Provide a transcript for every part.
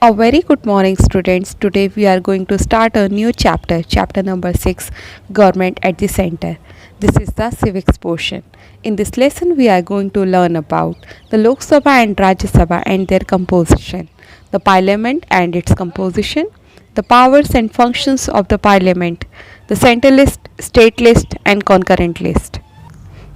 A very good morning, students. Today we are going to start a new chapter, chapter number 6, Government at the Center. This is the civics portion. In this lesson, we are going to learn about the Lok Sabha and Rajya Sabha and their composition, the Parliament and its composition, the powers and functions of the Parliament, the central list, state list, and concurrent list.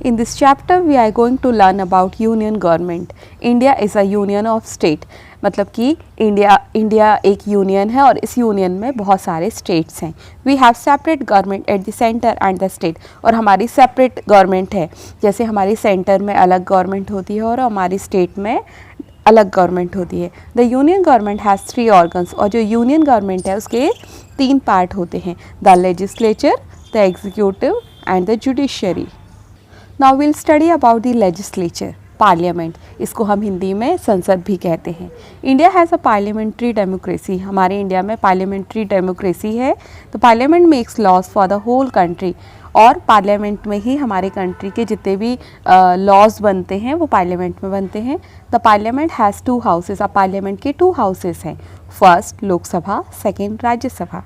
In this chapter we are going to learn about union government. India is a union of state. मतलब कि India एक union है और इस union में बहुत सारे states हैं. We have separate government at the centre and the state. और हमारी सेपरेट गवर्नमेंट है. जैसे हमारी सेंटर में अलग गवर्नमेंट होती है और हमारी स्टेट में अलग गवर्नमेंट होती है. The union government has 3 organs. और जो यूनियन गवर्नमेंट है उसके 3 पार्ट होते हैं. The legislature, the executive and the judiciary. Now will study about the legislature. Parliament, इसको हम हिंदी में संसद भी कहते हैं. India has a parliamentary democracy. हमारे इंडिया में पार्लियामेंट्री डेमोक्रेसी है. तो parliament makes laws for the whole country. और पार्लियामेंट में ही हमारे कंट्री के जितने भी लॉज बनते हैं वो पार्लियामेंट में बनते हैं. The parliament has 2 houses. अब पार्लियामेंट के 2 हाउसेस हैं. First Lok Sabha, second Rajya Sabha.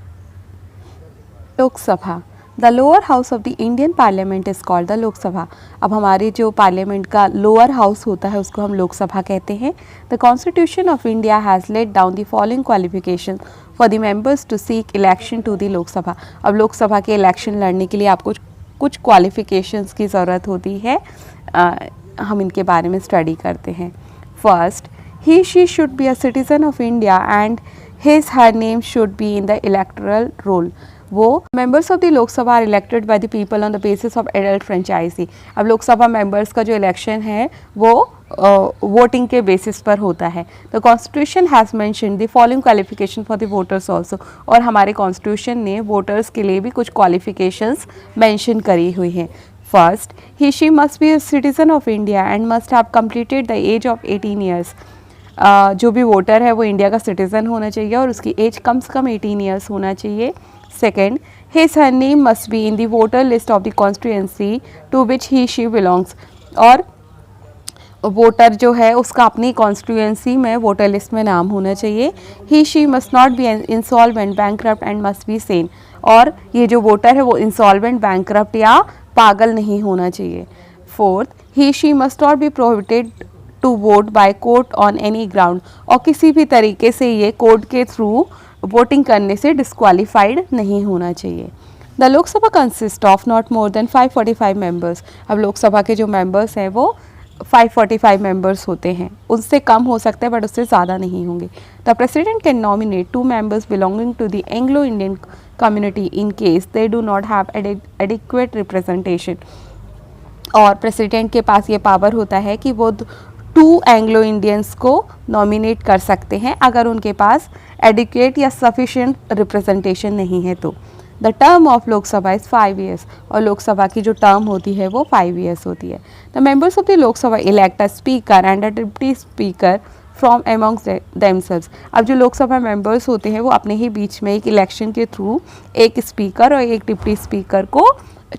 Lok Sabha, the lower house of the Indian parliament is called the Lok Sabha. अब हमारे जो पार्लियामेंट का लोअर हाउस होता है उसको हम लोकसभा कहते हैं. The constitution of India has laid down the following qualification for the members to seek election to the Lok Sabha. अब लोकसभा के इलेक्शन लड़ने के लिए आपको कुछ क्वालिफिकेशंस की ज़रूरत होती है. हम इनके बारे में स्टडी करते हैं. First, he she should be a citizen of India and his her name should be in the electoral roll. वो members of the Lok Sabha are elected by the people on the basis of adult franchise. अब Lok Sabha members का जो election है वो voting के basis पर होता है. The constitution has mention the following qualification for the voters also. और हमारे कॉन्स्टिट्यूशन ने वोटर्स के लिए भी कुछ क्वालिफिकेशंस मेंशन करी हुई हैं. First, he she must be a citizen of India and must have completed the age of 18 years. जो भी वोटर है वो इंडिया का सिटीज़न होना चाहिए और उसकी एज कम से कम 18 ईयर्स होना चाहिए. Second, his her name must be in the voter list of the constituency to which he she belongs. और वोटर जो है उसका अपनी कॉन्स्टिट्यूएंसी में वोटर लिस्ट में नाम होना चाहिए. He she must not be insolvent, bankrupt and must be sane. और ये जो वोटर है वो इंसॉल्वेंट, बैंकरप्ट या पागल नहीं होना चाहिए. Fourth, he she must not be prohibited to vote by court on any ground. और किसी भी तरीके से ये कोर्ट के थ्रू वोटिंग करने से डिस्क्वालीफाइड नहीं होना चाहिए. The Lok Sabha consist of not more than 545 members. अब लोकसभा के जो मेंबर्स हैं वो 545 मेंबर्स होते हैं. उससे कम हो सकते हैं बट उससे ज़्यादा नहीं होंगे. The president can nominate 2 members belonging to the Anglo Indian community in case they do not have adequate representation. और प्रेसिडेंट के पास ये पावर होता है कि वो 2 एंग्लो इंडियंस को नॉमिनेट कर सकते हैं अगर उनके पास एडिक्वेट या सफिशिएंट रिप्रेजेंटेशन नहीं है तो. The term of Lok Sabha is 5 years. और लोकसभा की जो टर्म होती है वो 5 ईयर्स होती है. The members of the Lok Sabha elect a speaker and a deputy speaker from amongst themselves. अब जो लोकसभा मेंबर्स होते हैं वो अपने ही बीच में एक इलेक्शन के थ्रू एक स्पीकर और एक डिप्टी स्पीकर को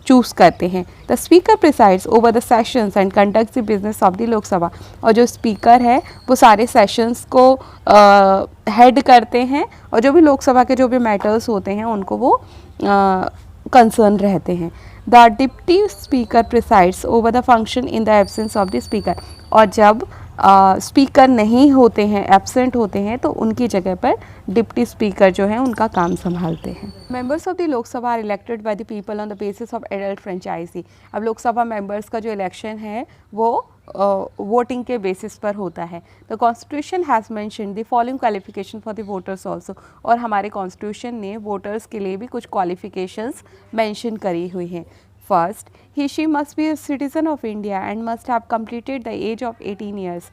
चूज़ करते हैं. The speaker presides over the sessions and conducts the business of the Lok Sabha. और जो स्पीकर है वो सारे सेशंस को हेड करते हैं और जो भी लोकसभा के जो भी मैटर्स होते हैं उनको वो कंसर्न रहते हैं. The deputy speaker presides over the function in the absence of the speaker. और जब स्पीकर नहीं होते हैं, एब्सेंट होते हैं, तो उनकी जगह पर डिप्टी स्पीकर जो हैं उनका काम संभालते हैं. Members of the Lok Sabha are elected by the people on the basis of adult franchise. अब लोकसभा मेंबर्स का जो इलेक्शन है वो वोटिंग के बेसिस पर होता है. The constitution has mention the following qualification for the voters also. और हमारे कॉन्स्टिट्यूशन ने वोटर्स के लिए भी कुछ क्वालिफिकेशंस मेंशन करी हुई हैं. First, he she must be a citizen of India and must have completed the age of 18 years.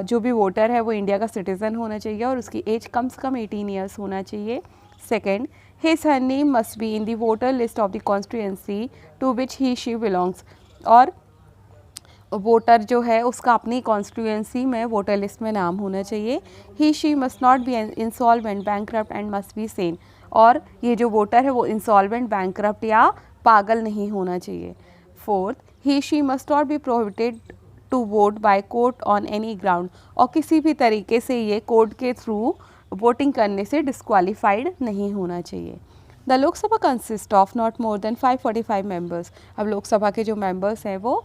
जो भी वोटर है वो इंडिया का सिटीज़न होना चाहिए और उसकी एज कम से कम 18 ईयर्स होना चाहिए. Second, his her name must be in the voter list of the constituency to which he she belongs. और वोटर जो है उसका अपनी कॉन्स्टिट्यूएंसी में वोटर लिस्ट में नाम होना चाहिए. He she must not be insolvent, bankrupt and must be sane. और ये जो वोटर है वो इंसॉल्वेंट, बैंकरप्ट या पागल नहीं होना चाहिए. Fourth, he she must not be prohibited to vote by court on any ground, और किसी भी तरीके से ये कोर्ट के थ्रू वोटिंग करने से डिस्क्वालीफाइड नहीं होना चाहिए। The Lok Sabha consist of not more than 545 members. अब लोकसभा के जो मेंबर्स हैं वो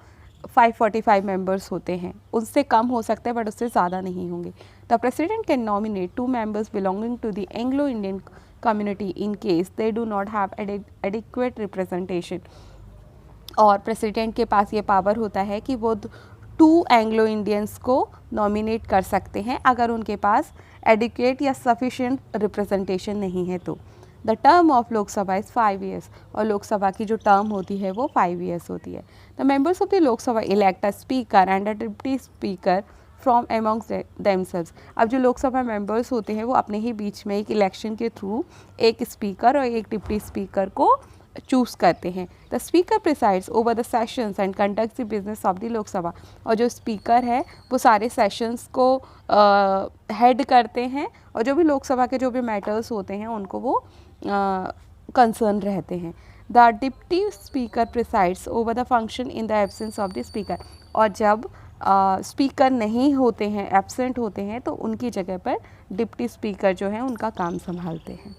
545 मेंबर्स होते हैं, उससे कम हो सकते हैं बट उससे ज़्यादा नहीं होंगे। The president can nominate 2 members belonging to the Anglo Indian community in case they do not have adequate representation. और प्रेसिडेंट के पास ये पावर होता है कि वो 2 एंग्लो इंडियंस को नॉमिनेट कर सकते हैं अगर उनके पास एडिक्वेट या सफिशिएंट रिप्रेजेंटेशन नहीं है तो। The term of Lok Sabha is 5 years, और लोकसभा की जो टर्म होती है वो 5 ईयर्स होती है। The members of the Lok Sabha elect a speaker and a deputy speaker from amongst themselves. अब जो लोकसभा मेंबर्स होते हैं वो अपने ही बीच में एक इलेक्शन के थ्रू एक स्पीकर और एक डिप्टी स्पीकर को चूज़ करते हैं। The speaker presides over the sessions and conducts the business of the Lok Sabha, और जो स्पीकर है वो सारे सेशंस को हेड करते हैं और जो भी लोकसभा के जो भी मैटर्स होते हैं उनको वो कंसर्न रहते हैं। The deputy speaker presides over the function in the absence of the speaker, और जब स्पीकर नहीं होते हैं, एब्सेंट होते हैं, तो उनकी जगह पर डिप्टी स्पीकर जो है उनका काम संभालते हैं।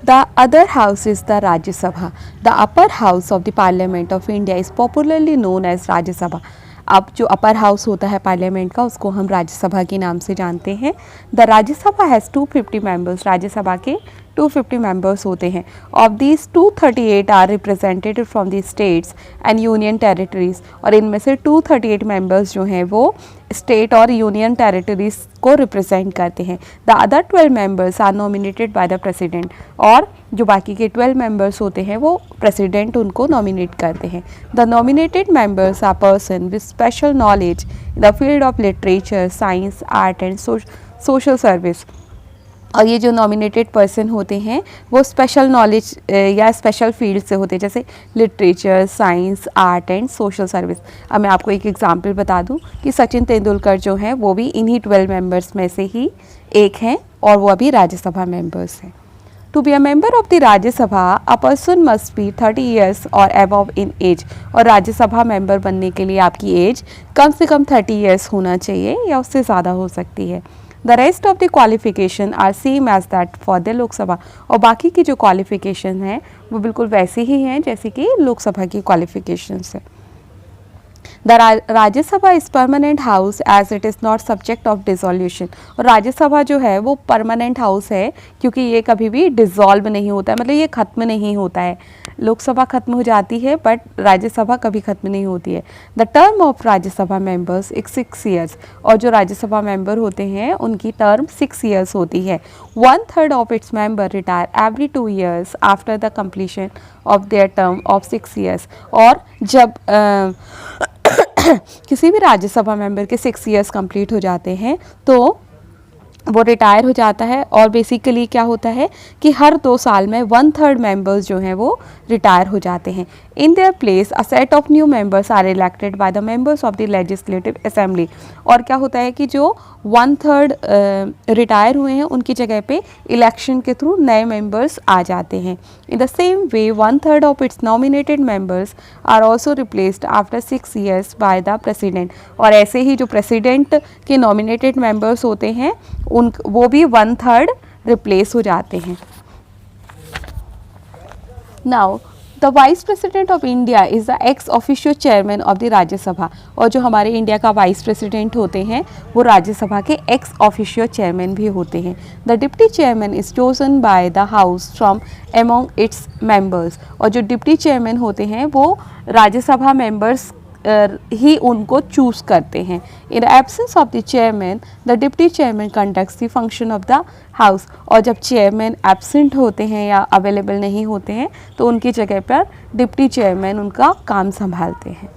The other house is the Rajya Sabha. The upper house of the Parliament of India is popularly known as Rajya Sabha. अब जो अपर हाउस होता है पार्लियामेंट का उसको हम राज्यसभा के नाम से जानते हैं। The Rajya Sabha has 250 members, Rajya Sabha के 250 मेंबर्स होते हैं। Of these 238 are representative from the states and union territories, और इनमें से 238 मेंबर्स जो हैं वो स्टेट और यूनियन टेरिटरीज को रिप्रेजेंट करते हैं। The other 12 members are nominated by the president, और जो बाकी के 12 मेंबर्स होते हैं वो प्रेसिडेंट उनको नॉमिनेट करते हैं। The nominated members are person with special knowledge in the field of literature, science, art and social service, और ये जो नॉमिनेटेड पर्सन होते हैं वो स्पेशल नॉलेज या स्पेशल फील्ड से होते हैं, जैसे literature, science, art and social service. अब मैं आपको एक एग्जांपल बता दूं कि सचिन तेंदुलकर जो हैं वो भी इन्हीं 12 मेंबर्स में से ही एक हैं और वो अभी राज्यसभा मेंबर्स हैं। To be a member of the Rajya Sabha a person must be 30 years और अबव इन एज, और राज्यसभा मेंबर बनने के लिए आपकी एज कम से कम 30 ईयर्स होना चाहिए या उससे ज़्यादा हो सकती है। The rest of the qualification are same as that for the Lok Sabha, और बाकी की जो क्वालिफिकेशन हैं वो बिल्कुल वैसी ही हैं जैसे कि लोकसभा की क्वालिफिकेशंस है। The Rajya Sabha is permanent house as it is not subject of dissolution, और राज्यसभा जो है वो परमानेंट हाउस है क्योंकि ये कभी भी डिसॉल्व नहीं होता है, मतलब ये ख़त्म नहीं होता है। लोकसभा ख़त्म हो जाती है बट राज्यसभा कभी ख़त्म नहीं होती है। The term of Rajya Sabha members is 6 years, और जो राज्यसभा मेंबर होते हैं उनकी टर्म 6 ईयर्स होती है। 1/3 of its member retire every 2 years after the completion of their term of 6 years, और जब किसी भी राज्यसभा मेंबर के 6 ईयर्स कंप्लीट हो जाते हैं तो वो रिटायर हो जाता है, और बेसिकली क्या होता है कि हर 2 साल में 1/3 मेंबर्स जो हैं वो रिटायर हो जाते हैं। In their place a set of new members are elected by the members of the legislative assembly, और क्या होता है कि जो 1/3 रिटायर हुए हैं उनकी जगह पे इलेक्शन के थ्रू नए मेंबर्स आ जाते हैं। In the same way 1/3 of its nominated members are also replaced after 6 years by the president, और ऐसे ही जो प्रेसिडेंट के नॉमिनेटेड मेंबर्स होते हैं वो भी 1/3 रिप्लेस हो जाते हैं। Now the vice president of India is the ex officio chairman of the Rajya Sabha, और जो हमारे इंडिया का वाइस प्रेसिडेंट होते हैं वो राज्यसभा के एक्स ऑफिशियो चेयरमैन भी होते हैं। The deputy chairman is chosen by the house from among its members, और जो डिप्टी चेयरमैन होते हैं वो राज्यसभा मेंबर्स ही उनको चूज़ करते हैं। In the absence of the chairman the deputy chairman conducts the function of the house, और जब चेयरमैन एब्सेंट होते हैं या अवेलेबल नहीं होते हैं तो उनकी जगह पर डिप्टी चेयरमैन उनका काम संभालते हैं।